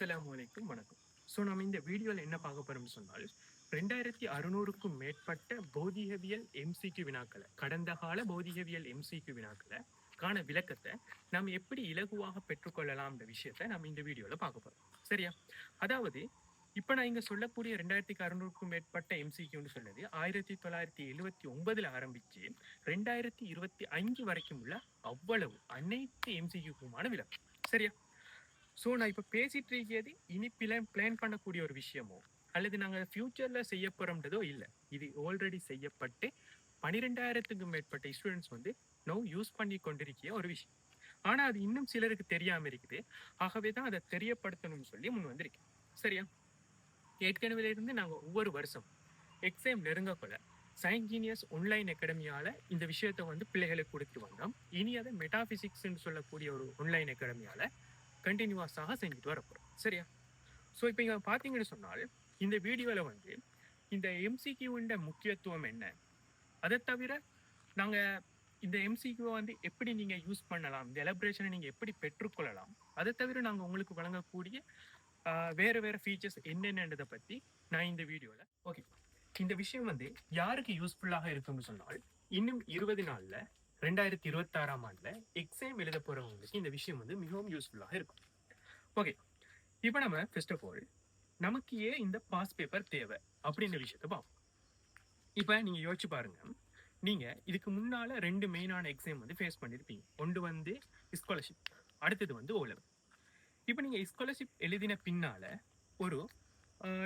அஸ்ஸலாமு அலைக்கும் வணக்கம். நம்ம இந்த வீடியோல என்ன பார்க்க போறோம்னு சொன்னால் 2600க்கும் மேற்பட்ட பௌதீகவியல் எம்சிக்யூ வினாக்களை கடந்த கால பௌதீகவியல் எம்சிக்யூ வினாக்களை காண விளக்கத்தை நாம் எப்படி இலகுவாக பெற்றுக்கொள்ளலாம்ன்ற விஷயத்தை நம்ம இந்த வீடியோல பார்க்க போறோம். சரியா? அதாவது இப்ப நான் இங்க சொல்லக்கூடிய 2600க்கும் மேற்பட்ட எம்சிக்யூன்னு சொன்னது 1979ல ஆரம்பிச்சு 2025 வரைக்கும் உள்ள அவ்வளவு அனைத்து எம்சிக்யூக்குமான விளக்கம். சரியா? நான் இப்ப பேசிட்டு இருக்கிறது இனி பிளான் பண்ணக்கூடிய ஒரு விஷயமோ அல்லது நாங்க ஃபியூச்சர்ல செய்ய போறோம்ன்றதோ இல்லை. இது ஆல்ரெடி செய்யப்பட்டு 12,000க்கும் மேற்பட்ட ஸ்டூடெண்ட்ஸ் வந்து நோ யூஸ் பண்ணி கொண்டிருக்கிற ஒரு விஷயம். ஆனா அது இன்னும் சிலருக்கு தெரியாம இருக்குது. ஆகவே தான் அதை தெரியப்படுத்தணும்னு சொல்லி முன் வந்திருக்கேன். சரியா? ஏற்கனவே இருந்து நாங்க ஒவ்வொரு வருஷம் எக்ஸாம் நெருங்கக்குள்ள சயின்ஸ் ஆன்லைன் அகாடமியால இந்த விஷயத்தை வந்து பிள்ளைகளுக்கு கொடுத்து வந்தோம். இனி அதை மெட்டாபிசிக்ஸ் சொல்லக்கூடிய ஒரு ஆன்லைன் அகாடமியால கண்டினியூஸாக செஞ்சுட்டு வரப்போறோம். சரியா? இப்போ இங்க பாத்தீங்கன்னு சொன்னால் இந்த வீடியோல வந்து இந்த எம்சிக்யூண்ட முக்கியத்துவம் என்ன, அதை தவிர நாங்க இந்த எம்சிக்யூவை வந்து எப்படி நீங்க யூஸ் பண்ணலாம், இந்த எலபரேஷனை நீங்க எப்படி பெற்றுக்கொள்ளலாம், அதை தவிர நாங்க உங்களுக்கு வழங்கக்கூடிய வேற வேற ஃபீச்சர்ஸ் என்னென்னதை பத்தி நான் இந்த வீடியோல ஓகே. இந்த விஷயம் வந்து யாருக்கு யூஸ்ஃபுல்லாக இருக்கும்னு சொன்னால் இன்னும் 20 நாள்ல 2026ஆம் ஆண்டுல எக்ஸாம் எழுத போறவங்களுக்கு இந்த விஷயம் வந்து மிகவும் யூஸ்ஃபுல்லாக இருக்கும். ஓகே, இப்போ நம்ம ஃபர்ஸ்ட் ஆஃப் ஆல் நமக்கு ஏன் இந்த பாஸ் பேப்பர் தேவை அப்படின்ற விஷயத்த பார்ப்போம். இப்போ நீங்க யோசிச்சு பாருங்க, நீங்க இதுக்கு முன்னால 2 மெயினான எக்ஸாம் வந்து ஃபேஸ் பண்ணிருப்பீங்க. ஒன்று வந்து ஸ்காலர்ஷிப், அடுத்தது வந்து ஓ லெவல். இப்போ நீங்க ஸ்காலர்ஷிப் எழுதின பின்னால ஒரு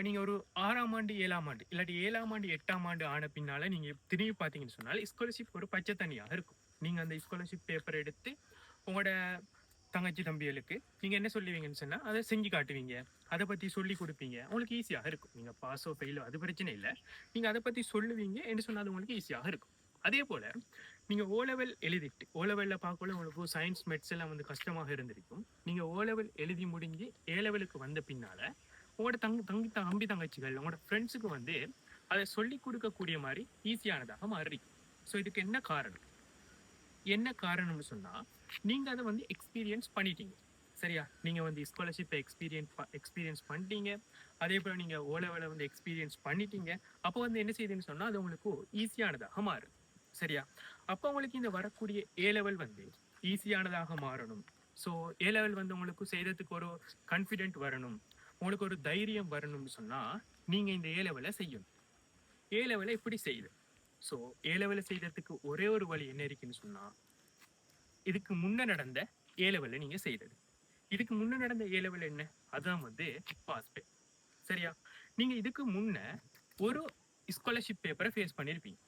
நீங்க ஒரு 6ஆம் ஆண்டு 7ஆம் ஆண்டு இல்லாட்டி 7ஆம் ஆண்டு 8ஆம் ஆண்டு ஆன பின்னால நீங்க திரும்பி பார்த்தீங்கன்னு சொன்னால் ஸ்காலர்ஷிப் ஒரு பச்சை தண்ணியாக இருக்கும். நீங்க அந்த ஸ்காலர்ஷிப் பேப்பர் எடுத்து உங்களோட தங்கச்சி தம்பிகளுக்கு நீங்க என்ன சொல்லுவீங்கன்னு சொன்னா அதை செஞ்சு காட்டுவீங்க, அதை பத்தி சொல்லி கொடுப்பீங்க. உங்களுக்கு ஈஸியாக இருக்கும். நீங்க பாஸோ ஃபெயிலோ அது பிரச்சனை இல்லை. நீங்க அதை பத்தி சொல்லுவீங்க என்று சொன்னால் உங்களுக்கு ஈஸியாக இருக்கும். அதே போல நீங்க ஓ லெவல் எழுதிட்டு ஓ லெவல்ல பார்க்கல உங்களுக்கு சயின்ஸ் மெட்ஸ் எல்லாம் வந்து கஷ்டமாக இருந்திருக்கும். நீங்க ஓ லெவல் எழுதி முடிஞ்சு ஏ லெவலுக்கு வந்த பின்னால உங்களோட தம்பி தங்கச்சிகள் உங்களோட ஃப்ரெண்ட்ஸுக்கு வந்து அதை சொல்லி கொடுக்கக்கூடிய மாதிரி ஈஸியானதாக மாறி. இதுக்கு என்ன காரணம்னு சொன்னா நீங்க அதை வந்து எக்ஸ்பீரியன்ஸ் பண்ணிட்டீங்க. சரியா? நீங்க வந்து ஸ்காலர்ஷிப்பை எக்ஸ்பீரியன்ஸ் பண்ணிட்டீங்க. அதே போல நீங்க ஓ லெவலை வந்து எக்ஸ்பீரியன்ஸ் பண்ணிட்டீங்க. அப்போ வந்து என்ன செய்யுதுன்னு சொன்னா அது உங்களுக்கு ஈஸியானதாக மாறும். சரியா? அப்போ உங்களுக்கு இந்த வரக்கூடிய ஏ லெவல் வந்து ஈஸியானதாக மாறணும். ஏ லெவல் வந்து உங்களுக்கு செய்யறதுக்கு ஒரு கான்ஃபிடென்ட் வரணும், உங்களுக்கு ஒரு தைரியம் வரணும்னு சொன்னா நீங்க இந்த ஏ லெவலை செய்யணும். ஏ லெவலை எப்படி செய்யுது? ஏ லெவலை செய்யறதுக்கு ஒரே ஒரு வழி என்ன இருக்குன்னு சொன்னா இதுக்கு முன்ன நடந்த ஏ லெவல்ல நீங்க செய்யறது. இதுக்கு முன்ன நடந்த ஏ லெவல் என்ன? அதான் வந்து பாஸ் பேப்பர். சரியா? நீங்க இதுக்கு முன்ன ஒரு ஸ்காலர்ஷிப் பேப்பரை ஃபேஸ் பண்ணிருப்பீங்க.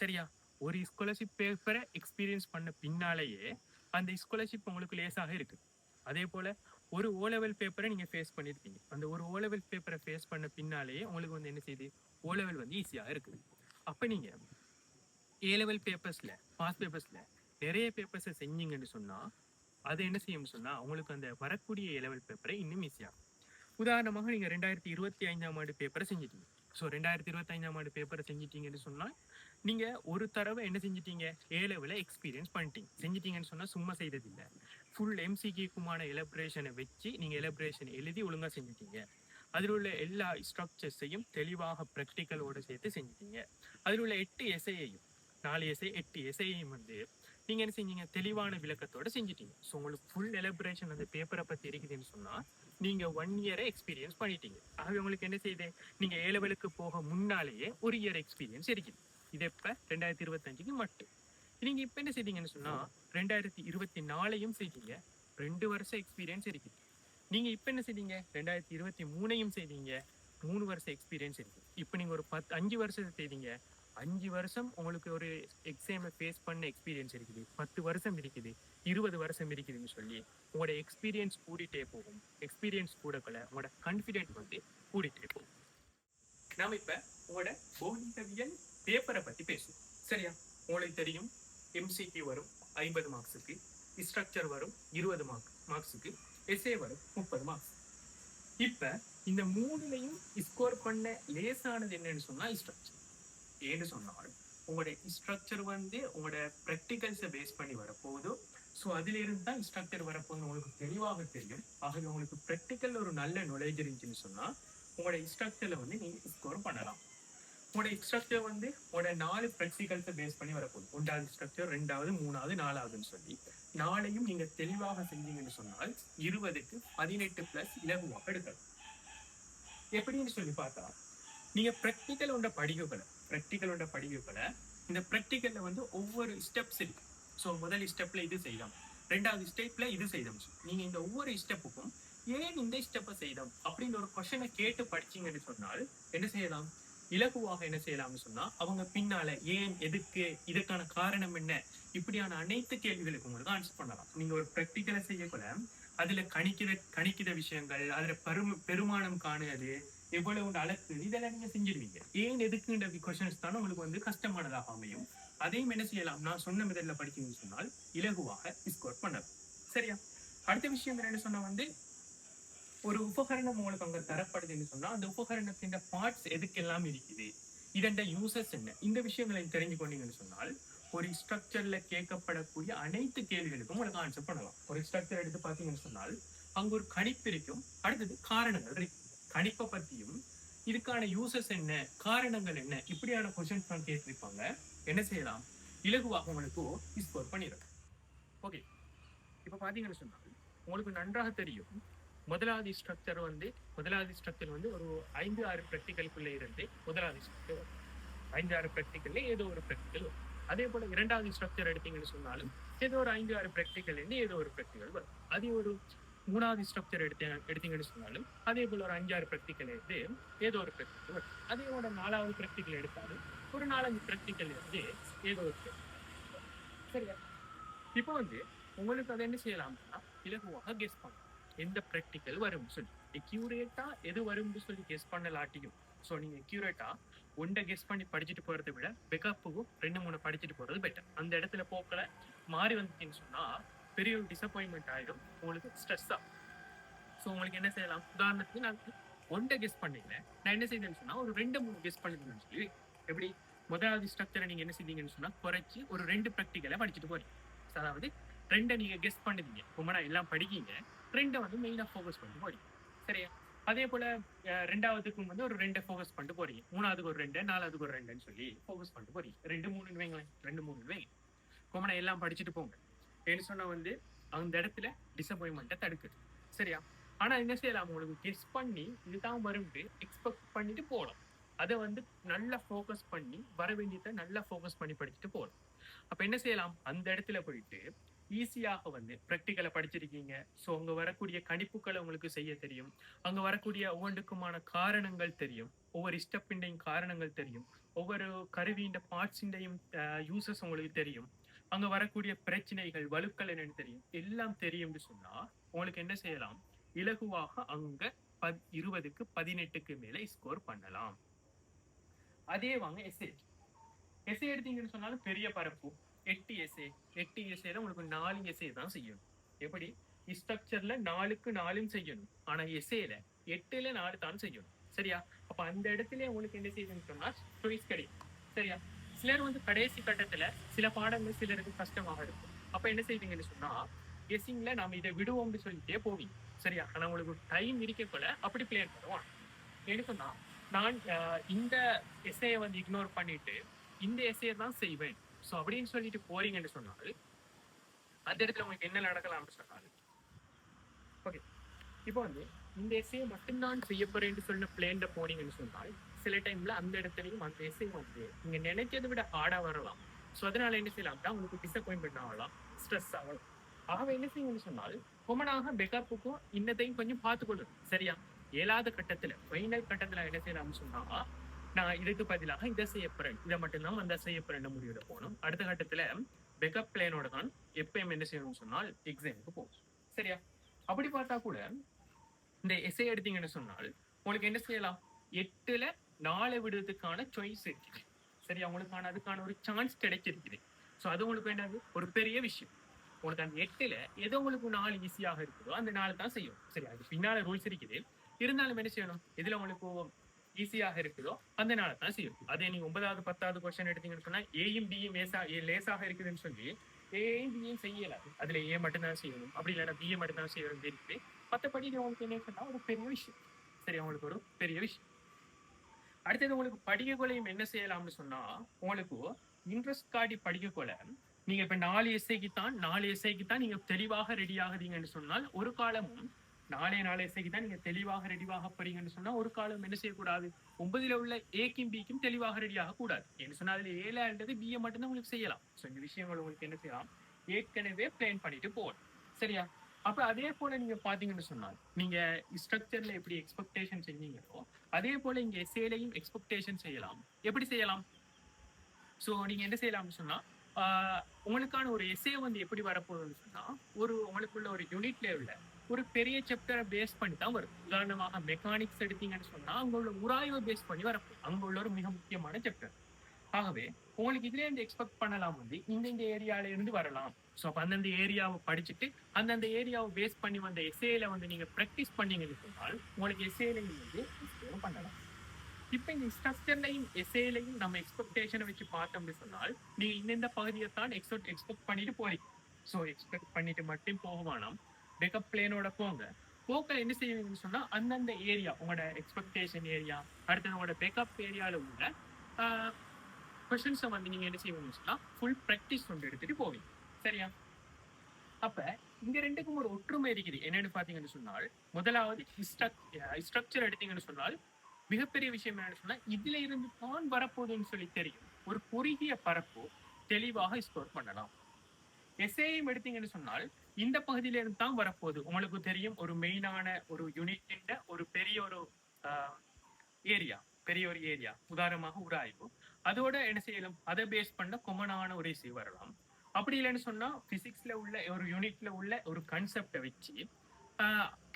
சரியா? ஒரு ஸ்காலர்ஷிப் பேப்பரை எக்ஸ்பீரியன்ஸ் பண்ண பின்னாலேயே அந்த ஸ்காலர்ஷிப் உங்களுக்கு லேசாக இருக்கு. அதே போல ஒரு ஓ லெவல் பேப்பரை நீங்க ஃபேஸ் பண்ணிருப்பீங்க. அந்த ஒரு ஓ லெவல் பேப்பரை ஃபேஸ் பண்ண பின்னாலேயே உங்களுக்கு வந்து என்ன செய்யுது, ஓ லெவல் வந்து ஈஸியாக இருக்குது. அப்ப நீங்க ஏ லெவல் பேப்பர்ஸ்ல பாஸ் பேப்பர்ஸ்ல நிறைய பேப்பர்ஸை செஞ்சீங்கன்னு சொன்னா அது என்ன செய்யும்னு சொன்னா உங்களுக்கு அந்த வரக்கூடிய ஏ லெவல் பேப்பரை இன்னும் ஈஸியாகும். உதாரணமாக நீங்க 2025ஆம் ஆண்டு பேப்பரை செஞ்சிட்டீங்க. 2025ஆம் ஆண்டு பேப்பரை செஞ்சிட்டீங்கன்னு சொன்னா நீங்க ஒரு தடவை என்ன செஞ்சிட்டீங்க, ஏ லெவலை எக்ஸ்பீரியன்ஸ் பண்ணிட்டீங்க. செஞ்சிட்டீங்கன்னு சொன்னா சும்மா செய்தது இல்லை, ஃபுல் எம்சிக்யூக்குமான எலபரேஷனை வச்சு நீங்க எலபரேஷன் எழுதி ஒழுங்கா செஞ்சிட்டீங்க. அதில் உள்ள எல்லா ஸ்ட்ரக்சர்ஸையும் தெளிவாக ப்ராக்டிக்கலோட சேர்த்து செஞ்சிட்டீங்க. அதில் உள்ள 8 எஸ்ஐயையும் 4 எஸ்ஐ 8 எஸ்ஐயையும் வந்து நீங்க என்ன செஞ்சீங்க, தெளிவான விளக்கத்தோட செஞ்சிட்டீங்க. உங்களுக்கு ஃபுல் எலபரேஷன் அந்த பேப்பரை பத்தி இருக்குதுன்னு சொன்னா நீங்க 1 இயரை எக்ஸ்பீரியன்ஸ் பண்ணிட்டீங்க. ஆகவே உங்களுக்கு என்ன செய்யுது, நீங்க ஏ லெவலுக்கு போக முன்னாலேயே ஒரு இயர் எக்ஸ்பீரியன்ஸ் இருக்குது. இது எப்ப 2025க்கு மட்டும். நீங்க இப்ப என்ன செய்தீங்கன்னு சொன்னா 2024ஐயும் செய்தீங்க, 2 வருஷம் எக்ஸ்பீரியன்ஸ் இருக்குது. நீங்க இப்ப என்ன செய்தீங்க, 2023ஐயும் செய்தீங்க, 3 வருஷம் எக்ஸ்பீரியன்ஸ் இருக்கு. இப்ப நீங்க ஒரு 5 வருஷத்தை செய்தீங்க, 5 வருஷம் உங்களுக்கு ஒரு எக்ஸாமை ஃபேஸ் பண்ண எக்ஸ்பீரியன்ஸ் இருக்குது. 10 வருஷம் இருக்குது, 20 வருஷம் இருக்குதுன்னு சொல்லி உங்களோட எக்ஸ்பீரியன்ஸ் கூடிட்டே போகும். எக்ஸ்பீரியன்ஸ் கூடக்குள்ள உங்களோட கான்ஃபிடென்ட் வந்து கூடிட்டே போகும். நாம இப்ப உங்களோட பௌதிகவியல் பேப்பரை பத்தி பேசுவோம். சரியா? உங்களுக்கு தெரியும் எம்சிக்யூ வரும் 50 மார்க்ஸுக்கு, ஸ்ட்ரக்சர் வரும் 20 மார்க்ஸுக்கு, எஸ்ஏ வரும் 30 மார்க்ஸ். இப்ப இந்த மூணுலையும் ஸ்கோர் பண்ண லேசானது என்னன்னு சொன்னா ஸ்ட்ரக்சர். ஏன்னு சொன்னால் உங்களோட ஸ்ட்ரக்சர் வந்து உங்களோட ப்ராக்டிகல்ஸை பேஸ் பண்ணி வரப்போகுது. ஸோ அதுல இருந்து தான் ஸ்ட்ரக்சர் வரப்போது உங்களுக்கு தெளிவாக தெரியும். ஆகவே உங்களுக்கு ப்ராக்டிக்கல் ஒரு நல்ல நாலேஜ் இருந்துச்சுன்னு சொன்னா உங்களோட ஸ்ட்ரக்சர்ல வந்து நீங்க ஸ்கோர் பண்ணலாம். உங்களோட ஸ்ட்ரக்சர் வந்து உங்களோட 4 ப்ராக்டிகல்ஸை பேஸ் பண்ணி வரப்போகுது. 1வது ஸ்ட்ரக்சர், 2வது, 3வது, 4வதுன்னு சொல்லி 4ஐயும் நீங்க தெளிவாக செஞ்சீங்கன்னு சொன்னால் 20க்கு 18 பிளஸ் இலகுவாக எடுக்கலாம். எப்படின்னு சொல்லி பார்த்தா நீங்க ப்ராக்டிக்கலோட படிவுகளை இந்த ப்ராக்டிக்கல்ல வந்து ஒவ்வொரு ஸ்டெப்ஸ் இருக்கு. ஸோ முதல் ஸ்டெப்ல இது செய்தோம், 2வது ஸ்டெப்ல இது செய்தோம். நீங்க இந்த ஒவ்வொரு ஸ்டெப்புக்கும் ஏன் இந்த ஸ்டெப்பை செய்தோம் அப்படின்னு ஒரு கொஸ்டினை கேட்டு படிச்சீங்கன்னு சொன்னால் என்ன செய்யலாம், இலகுவாக என்ன செய்யலாம்னு சொன்னா அவங்க பின்னால ஏன், எதுக்கு, இதுக்கான காரணம் என்ன, இப்படியான அனைத்து கேள்விகளுக்கு உங்களுக்கு ஆன்சர் பண்ணலாம். நீங்க ஒரு ப்ராக்டிக்கலை செய்யக்கூட அதுல கணிக்கிற விஷயங்கள், அதுல பெருமானம் காணுது, எவ்வளவு அழகு, இதெல்லாம் நீங்க செஞ்சிருவீங்க. ஏன், எதுக்குன்ற கொஸ்டின்ஸ் தானே உங்களுக்கு வந்து கஷ்டமானதாக அமையும். அதையும் என்ன செய்யலாம், நான் சொன்ன மெத்தட்ல படிக்கணும்னு சொன்னால் இலகுவாக ஸ்கோர் பண்ணலாம். சரியா? அடுத்த விஷயம் என்னன்னு சொன்னா வந்து ஒரு உபகரணம் உங்களுக்கு அங்க தரப்படுதுன்னு சொன்னா அந்த உபகரணத்தின் பார்ட்ஸ் எதுக்கெல்லாம் இருக்குது, இதன் யூசஸ் என்ன, இந்த விஷயங்களை தெரிஞ்சு கொண்டீங்கன்னு சொன்னால் ஒரு ஸ்ட்ரக்சர்ல கேட்கப்படக்கூடிய அனைத்து கேள்விகளுக்கும் உங்களுக்கு ஆன்சர் பண்ணலாம். ஒரு ஸ்ட்ரக்சர் எடுத்து பார்த்தீங்கன்னு சொன்னால் அங்க ஒரு கணிப்பு இருக்கும், அடுத்தது காரணங்கள் இருக்கு. கணிப்பை பத்தியும் இதுக்கான யூசஸ் என்ன, காரணங்கள் என்ன, இப்படியான கொஸ்டின்ஸ் தான் கேட்டிருப்பாங்க. என்ன செய்யலாம், இலகுவாக உங்களுக்கு ஸ்கோர் பண்ணிடும். ஓகே, இப்ப பாத்தீங்கன்னு சொன்னால் உங்களுக்கு நன்றாக தெரியும் முதலாவது ஸ்ட்ரக்சர் வந்து ஒரு 5-6 ப்ராக்டிகலுக்குள்ள இருந்து முதலாவது ஸ்ட்ரக்சர் 5-6 ப்ராக்டிகல்ல ஏதோ ஒரு ப்ராக்டிகல் வரும். அதே போல 2வது ஸ்ட்ரக்சர் எடுத்தீங்கன்னு சொன்னாலும் ஏதோ ஒரு 5-6 ப்ராக்டிகல் இருந்து ஏதோ ஒரு ப்ராக்டிகல் வரும். அதே ஒரு 3வது ஸ்ட்ரக்சர் எடுத்தீங்கன்னு சொன்னாலும் அதே போல ஒரு 5-6 ப்ராக்டிகல் இருந்து ஏதோ ஒரு ப்ராக்டிகல் வரும். அதே போல 4வது ப்ராக்டிகல் எடுத்தாலும் ஒரு 4-5 ப்ராக்டிகல் இருந்து ஏதோ ஒரு சரியா. இப்போ வந்து உங்களுக்கு அதை என்ன செய்யலாம்னா இலகுவாக கெஸ் பண்ணலாம் எந்த ப்ராக்டிக்கல் வரும் சொல்லி. அக்யூரேட்டா எது வரும்னு சொல்லி கெஸ் பண்ணலாட்டியும் ஸோ நீங்க அக்யூரேட்டா ஒன்றை கெஸ் பண்ணி படிச்சுட்டு போறதை விட பெக்கப்புக்கும் 2-3 படிச்சுட்டு போறது பெட்டர். அந்த இடத்துல போக்கல மாறி வந்துச்சுன்னு சொன்னா பெரிய ஒரு டிசப்பாயின்மெண்ட் ஆயிடும், உங்களுக்கு ஸ்ட்ரெஸ் ஆகும். ஸோ உங்களுக்கு என்ன செய்யலாம், உதாரணத்துக்கு நான் ஒன்றை கெஸ் பண்ணீங்க, நான் என்ன செய்தேன்னு சொன்னா ஒரு 2-3 கெஸ் பண்ணிருந்தேன்னு சொல்லி எப்படி முதலாவது ஸ்ட்ரக்சரை நீங்க என்ன செய்தீங்கன்னு சொன்னா குறைச்சி ஒரு 2 ப்ராக்டிக்கலை படிச்சுட்டு போறீங்க. அதாவது 2 நீங்க கெஸ் பண்ணுவீங்க, ரொம்ப நான் எல்லாம் படிக்கீங்க, 2 வந்து மெயினா ஃபோக்கஸ் பண்ணி போறீங்க. சரியா? அதே போல 2வதுக்கும் வந்து ஒரு 2 ஃபோக்கஸ் பண்ணிட்டு போறீங்க, 3வதுக்கு ஒரு 2, 4வதுக்கு ஒரு 2ன்னு சொல்லி ஃபோக்கஸ் பண்ணிட்டு போறீங்க. 2-3 வைங்களேன், 2-3 வைங்க, ரொம்ப நான் எல்லாம் படிச்சுட்டு போங்க. என்ன சொன்னா வந்து அந்த இடத்துல டிசப்பாயின்மெண்ட்டை தடுக்குது. சரியா? ஆனா என்ன செய்யலாம், உங்களுக்கு கெஸ் பண்ணி இதுதான் வரும்னு எக்ஸ்பெக்ட் பண்ணிட்டு போகலாம். அதை வந்து நல்லா ஃபோக்கஸ் பண்ணி வர வேண்டியதை நல்லா ஃபோக்கஸ் பண்ணி படிச்சுட்டு போகலாம். அப்ப என்ன செய்யலாம், அந்த இடத்துல போயிட்டு ஈஸியாக வந்து ப்ராக்டிக்கலை படிச்சிருக்கீங்க. ஸோ அங்க வரக்கூடிய கணிப்புகளை உங்களுக்கு செய்ய தெரியும், அங்க வரக்கூடிய ஒவ்வொன்றுக்குமான காரணங்கள் தெரியும், ஒவ்வொரு ஸ்டெப்பிண்டையும் காரணங்கள் தெரியும், ஒவ்வொரு கருவியின் பார்ட்ஸிண்டையும் யூசஸ் உங்களுக்கு தெரியும், அங்க வரக்கூடிய பிரச்சனைகள் வலுக்கள் என்னன்னு தெரியும், எல்லாம் தெரியும்னு சொன்னா உங்களுக்கு என்ன செய்யலாம், இலகுவாக அங்க 20க்கு 18க்கு மேல ஸ்கோர் பண்ணலாம். அதே வாங்க எஸ்ஏ எடுத்தீங்கன்னு சொன்னாலும் பெரிய பரப்பு 8 எஸ்ஏல உங்களுக்கு 4 எஸ்ஏ தான் செய்யணும். எப்படி ஸ்ட்ரக்சர்ல 4க்கு 4 செய்யணும், ஆனா எஸ்ஏல 8ல 4 தான் செய்யணும். சரியா? அப்ப அந்த இடத்துல உங்களுக்கு என்ன செய்யணும்னு சொன்னா சாய்ஸ் கிடைக்கும். சரியா? சிலர் வந்து கடைசி கட்டத்துல சில பாடங்கள் சிலருக்கு கஷ்டமாக இருக்கும். அப்ப என்ன செய்வீங்கன்னு சொன்னா கெஸிங்ல நாம இதை விடுவோம்னு சொல்லிட்டே போவீங்க. சரியா? ஆனா உங்களுக்கு டைம் இருக்கக்குள்ள அப்படி பிளேன் பண்ணுவான். என்ன சொன்னா நான் இந்த எஸ்ஏயை வந்து இக்னோர் பண்ணிட்டு இந்த எஸ்ஏயை தான் செய்வேன் ஸோ அப்படின்னு சொல்லிட்டு போறீங்கன்னு சொன்னால் அந்த இடத்துல உங்களுக்கு என்ன நடக்கலாம்னு சொன்னாரு. ஓகே, இப்போ வந்து இந்த எஸ்ஏயை மட்டும்தான் செய்ய போறேன்னு சொன்ன பிளேன்ல போனீங்கன்னு சொன்னால் சில டைம்ல அந்த இடத்துலையும் அந்த எஸ்ஏ வந்து நீங்க நினைக்கிறதை விட ஹார்டா வரலாம். ஸோ அதனால என்ன செய்யலாம்னா உங்களுக்கு டிசப்பாயின்மெண்ட் ஆகலாம், ஸ்ட்ரெஸ் ஆகலாம். ஆகவே என்ன செய்யுங்கன்னு சொன்னால் கொமனாக பெக்கப்புக்கும் இன்னத்தையும் கொஞ்சம் பார்த்துக்கொள்ளும். சரியா? 7வது கட்டத்துல ஃபைனல் கட்டத்துல என்ன செய்யலாம்னு சொன்னா நான் இதுக்கு பதிலாக இதை செய்யப்படுறேன், இதை மட்டும்தான் அந்த செய்யப்படுற முடிவுல போகணும். அடுத்த கட்டத்துல பெக்கப் பிளேனோட தான் எப்பயும் என்ன செய்யணும்னு சொன்னால் எக்ஸாமுக்கு போகும். சரியா? அப்படி பார்த்தா கூட இந்த எஸ்ஏ எடுத்தீங்கன்னு சொன்னால் உங்களுக்கு என்ன செய்யலாம், 8ல 4 விடுறதுக்கான சாய்ஸ் இருக்குது. சரியா? உங்களுக்கான அதுக்கான ஒரு சான்ஸ் கிடைச்சிருக்குது. ஸோ அது உங்களுக்கு என்னது ஒரு பெரிய விஷயம். உங்களுக்கு அந்த 8ல எதோ உங்களுக்கு 4 ஈஸியாக இருக்குதோ அந்த 4 தான் செய்யும். சரி, அது பின்னால ரூல்ஸ் இருக்குது, இருந்தாலும் என்ன செய்யணும், எதுல உங்களுக்கு ஈஸியாக இருக்குதோ அந்த 4 தான் செய்யும். அதே நீங்க 9வது 10வது கொஸ்டின் எடுத்தீங்கன்னு சொன்னா ஏயும் பியும் லேசாக இருக்குதுன்னு சொல்லி ஏயும் பியும் செய்யலாம், அதுல ஏ மட்டும்தான் செய்யணும், அப்படி இல்லைன்னா பிஏ மட்டும்தான் செய்யணும் இருக்கு. மற்றபடி இது உங்களுக்கு என்ன சொன்னா ஒரு பெரிய விஷயம். சரி, உங்களுக்கு ஒரு பெரிய விஷயம். அடுத்தது உங்களுக்கு படிக்கக்குள்ளையும் என்ன செய்யலாம்னு சொன்னா, உங்களுக்கு இன்ட்ரெஸ்ட் காட்டி படிக்கக்குள்ள நீங்க இப்ப 4 எஸ்ஐக்கு தான் நீங்க தெளிவாக ரெடி ஆகுறீங்கன்னு சொன்னால், ஒரு காலமும் 4 எஸ்ஐக்கு தான் நீங்க தெளிவாக ரெடியாக போறீங்கன்னு சொன்னா, ஒரு காலம் என்ன செய்யக்கூடாது, 9ல உள்ள ஏக்கும் பிக்கும் தெளிவாக ரெடி ஆகக்கூடாது. என்ன சொன்னா அதுல ஏழான்றது பிஏ மட்டும்தான் உங்களுக்கு செய்யலாம். ஸோ இந்த விஷயங்கள் உங்களுக்கு என்ன செய்யலாம், ஏற்கனவே பிளான் பண்ணிட்டு போகணும். சரியா? அப்ப அதே போல நீங்க பாத்தீங்கன்னு சொன்னால், நீங்க ஸ்ட்ரக்சர்ல எப்படி எக்ஸ்பெக்டேஷன் செஞ்சீங்களோ, அதே போல இங்க எஸ்ஏலையும் எக்ஸ்பெக்டேஷன் செய்யலாம். எப்படி செய்யலாம்? ஸோ நீங்க என்ன செய்யலாம்னு சொன்னா, உங்களுக்கான ஒரு எஸ்ஏ வந்து எப்படி வரப்போகுதுன்னு சொன்னா, உங்களுக்குள்ள ஒரு யூனிட் லெவல்ல ஒரு பெரிய சாப்டரை பேஸ் பண்ணி தான் வரும். உதாரணமாக மெக்கானிக்ஸ் எடுத்தீங்கன்னு சொன்னா, அங்க உள்ள உராய்வை பேஸ் பண்ணி வரப்போகுது. அங்க உள்ள ஒரு மிக முக்கியமான சாப்டர். ஆகவே உங்களுக்கு இதுல இருந்து எக்ஸ்பெக்ட் பண்ணலாம் வந்து இந்த ஏரியால இருந்து வரலாம். ஸோ அப்ப அந்தந்த ஏரியாவை படிச்சுட்டு அந்தந்த ஏரியாவை பேஸ் பண்ணி வந்த எஸ்ஏல வந்து நீங்க ப்ராக்டிஸ் பண்ணீங்கன்னு சொன்னால் உங்களுக்கு எஸ்ஏலையும் வந்து பண்ணலாம். இப்ப இந்த ஸ்ட்ரக்சர்லையும் எஸ்ஏலையும் நம்ம எக்ஸ்பெக்டேஷனை வச்சு பார்த்தோம்னு சொன்னால் நீங்க இந்த பகுதியை தான் எக்ஸ்பெக்ட் பண்ணிட்டு போறீங்க. ஸோ எக்ஸ்பெக்ட் பண்ணிட்டு மட்டும் போக வேணாம், பேக்கப் பிளேனோட போங்க. போக்கள் என்ன செய்வீங்கன்னு சொன்னா அந்தந்த ஏரியா உங்களோட எக்ஸ்பெக்டேஷன் ஏரியா, அடுத்தது உங்களோட பேக்கப் ஏரியால உள்ள கொஸ்டின்ஸை வந்து நீங்க என்ன செய்வீங்கன்னு சொன்னா ஃபுல் ப்ராக்டிஸ் கொண்டு எடுத்துட்டு போவீங்க. சரியா? அப்ப இங்க ரெண்டுக்கும் ஒரு ஒற்றுமை இருக்குது. என்னன்னு பாத்தீங்கன்னு சொன்னால், முதலாவது ஸ்ட்ரக்சர் எடுத்தீங்கன்னு சொன்னால் மிகப்பெரிய விஷயம் என்னன்னு சொன்னா இதுல இருந்து தான் வரப்போகுதுன்னு சொல்லி தெரியும். ஒரு குறுகிய பரப்பு தெளிவாக ஸ்டோர் பண்ணலாம். எஸ்ஏயும் எடுத்தீங்கன்னு சொன்னால் இந்த பகுதியில இருந்து தான் வரப்போகுது. உங்களுக்கு தெரியும், ஒரு மெயினான ஒரு யூனிட் ஒரு பெரிய ஒரு ஏரியா உதாரணமாக உராய்வு, அதோட என்ன செய்யலாம், அதை பேஸ் பண்ண கொமனான ஒரு இசை வரலாம். அப்படி இல்லைன்னு சொன்னா பிசிக்ஸ்ல உள்ள ஒரு யூனிட்ல உள்ள ஒரு கான்செப்டை வச்சு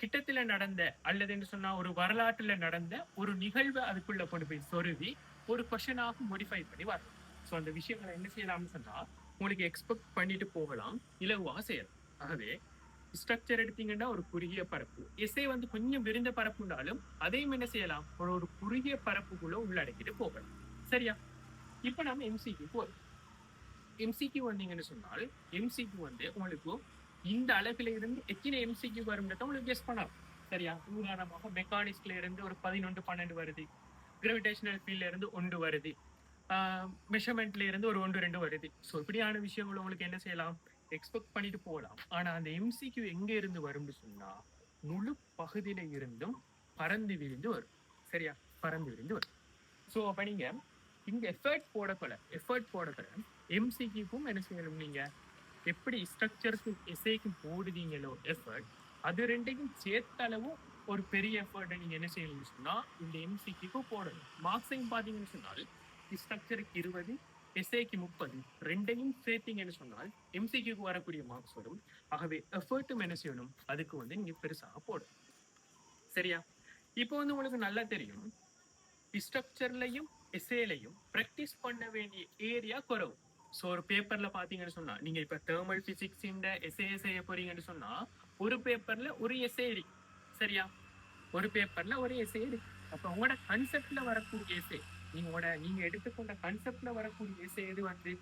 கிட்டத்துல நடந்த அல்லதுன்னு சொன்னா ஒரு வரலாற்றுல நடந்த ஒரு நிகழ்வை அதுக்குள்ள கொண்டு போய் சொருவி ஒரு கொஸ்டினாக மோடிஃபை பண்ணி வரலாம். ஸோ அந்த விஷயங்களை என்ன செய்யலாம்னு சொன்னா உங்களுக்கு எக்ஸ்பெக்ட் பண்ணிட்டு போகலாம், இலகுவாக செய்யலாம். ஆகவே ஸ்ட்ரக்சர் எடுத்தீங்கன்னா ஒரு குறுகிய பரப்பு, எஸ்ஏ வந்து கொஞ்சம் விரிந்த பரப்புண்டாலும் அதையும் என்ன செய்யலாம், ஒரு குறுகிய பரப்புக்குள்ள உள்ளடக்கிட்டு போகலாம். சரியா? இப்ப நம்ம எம்சிக்கு போறோம். எம்சிக்கு வந்தீங்கன்னு சொன்னால் எம்சிக்கு வந்து உங்களுக்கு இந்த அளவுல இருந்து எத்தனை எம்சிக்கு வரும்ன்றத உங்களுக்கு கெஸ் பண்ணலாம். சரியா? உதாரணமாக மெக்கானிக்ஸ்ல இருந்து ஒரு 11 12 வருது, கிராவிடேஷனல் ஃபீல்ட்ல இருந்து 1 வருது, மெஷர்மெண்ட்ல இருந்து ஒரு 1 2 வருது. ஸோ இப்படியான விஷயங்கள் உங்களுக்கு என்ன செய்யலாம், எக்ஸ்பெக்ட் பண்ணிட்டு போகலாம். ஆனா அந்த எம்சிக்கு எங்க இருந்து வரும்னு சொன்னா முழு பகுதியில இருந்தும் பறந்து விரிந்து வரும். சரியா? பறந்து விரிந்து வரும். ஸோ அப்ப நீங்க இங்க எஃபர்ட் போடக்கல எம்சிக்கும் என்ன செய்யணும், நீங்க எப்படி ஸ்ட்ரக்சருக்கு எஸ்ஐக்கும் போடுவீங்களோ எஃபர்ட், அது ரெண்டையும் சேர்த்த அளவும் ஒரு பெரிய எஃபர்ட்டை நீங்க என்ன செய்யணும்னு சொன்னா இந்த எம்சிக்கு போடணும். மார்க்ஸையும் பாத்தீங்கன்னு சொன்னால் ஸ்ட்ரக்சருக்கு 20, எஸ்ஐக்கு 30, ரெண்டையும் சேர்த்தீங்கன்னு சொன்னால் எம்சிக்கு வரக்கூடிய மார்க்ஸ் வரும். ஆகவே எஃபர்ட்டும் என்ன செய்யணும், அதுக்கு வந்து நீங்க பெருசாக போடணும். சரியா? இப்போ வந்து உங்களுக்கு நல்லா தெரியும், ஸ்ட்ரக்சர்லையும் எஸ்ஏலையும் ப்ராக்டிஸ் பண்ண வேண்டிய ஏரியா குறவு. ஸோ ஒரு பேப்பர்ல பாத்தீங்கன்னு சொன்னா நீங்க இப்ப தெர்மல் பிசிக்ஸ் எஸ்ஏ செய்ய போறீங்கன்னு சொன்னா ஒரு பேப்பர்ல ஒரு எஸ்ஏ இருக்கு. சரியா? ஒரு பேப்பர்ல ஒரு எஸ்ஏ இருக்கு. அப்ப உங்களோட கன்செப்ட்ல வரக்கூடிய எஸ்ஏ, நீங்க எடுத்துக்கொண்ட கன்செப்ட்ல வரக்கூடிய எஸ்ஏ இது வந்து